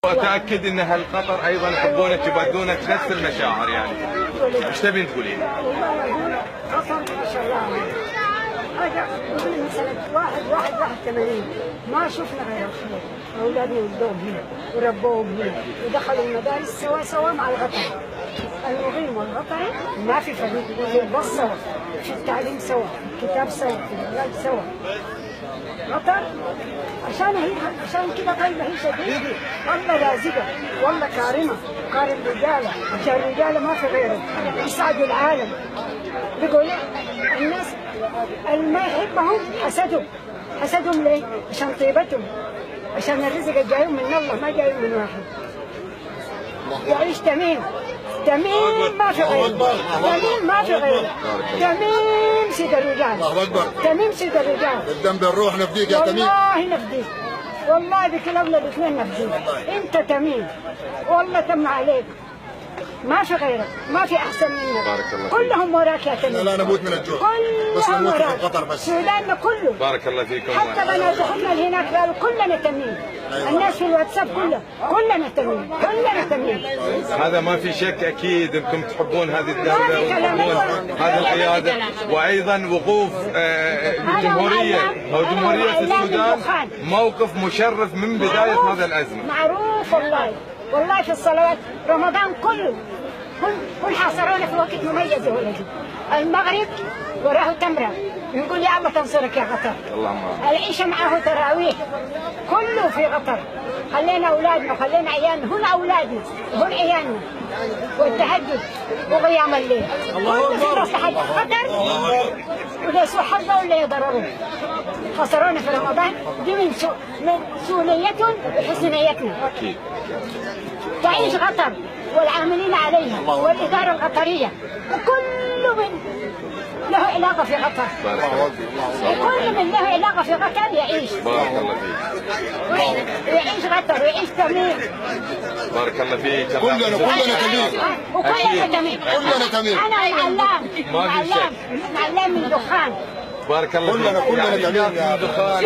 وأتأكد أن أهل قطر أيضا يحبونك يبادلونك نفس المشاعر يعني. ايش تبين تقولين؟ قطر ما شاء الله. هذا من سنة 81 ما شفنا غير الخير. أولادي ولدوهم هنا وربوهم هنا ودخلوا المدارس سوا مع القطر. المقيم والقطري ما في فرق، في البص سوا، في التعليم سوا، في الكتاب سوا، في العلاج سوا. قطر عشان كده طيبة هي شديدة، والله لازقة، والله كارمة، كارم رجالة، عشان الرجالة ما في غيره، يسعدوا العالم. بيقول الناس اللي ما يحبهم حسدهم ليه؟ عشان طيبتهم، عشان الرزق جايهم من الله ما جايهم من واحد. يعيش تميم ما في غيره، تميم ما في غيره، تميم سيد الرجال. الله اكبر. تميم سيد الرجال. الدم بالروح نفديك يا تميم. والله نفديك، والله بك الاولاد الاثنين نفديك. انت تميم، والله تم عليك. ما في غيرك، ما في احسن منك. بارك الله فيك. كلهم وراك يا تميم. لا نموت من الجوع. بس كلهم نموت في وراك. قطر بس. سوداننا كله. بارك الله فيكم. حتى بنات اخوتنا اللي هناك قالوا كلنا تميم. الناس في الواتساب كلنا تميم، كلنا تميم. هذا ما في شك، اكيد انكم تحبون هذه الدوله وتحبون هذه القياده، وايضا وقوف الجمهوريه او جمهوريه السودان موقف مشرف من بدايه هذا الازمه. معروف والله في الصلوات رمضان كله كل حاصرونا في وقت مميز. ولدي المغرب وراه تمره يقول يا الله تنصرك يا قطر. اللهم العيشه معه تراويح كله في قطر. خلينا اولادنا وخلينا عيالنا، هنا اولادنا وهنا عيالنا، والتهجد وقيام الليل كله في مصلحه قطر. ولا يسوء حظه ولا يضرره. خسرونا في رمضان دي من سوء نيتهم وحسن نيتنا. اكيد. تعيش قطر والعاملين عليها والإدارة القطرية وكل من له علاقة في قطر. كل من له علاقة في قطر يعيش. بارك الله فيك. ويعيش قطر ويعيش تميم. بارك الله فيك. كلنا تميم. وكلنا تميم. كلنا تميم. أنا معلم من دخان. بارك الله فيك. كلنا تميم. دخان.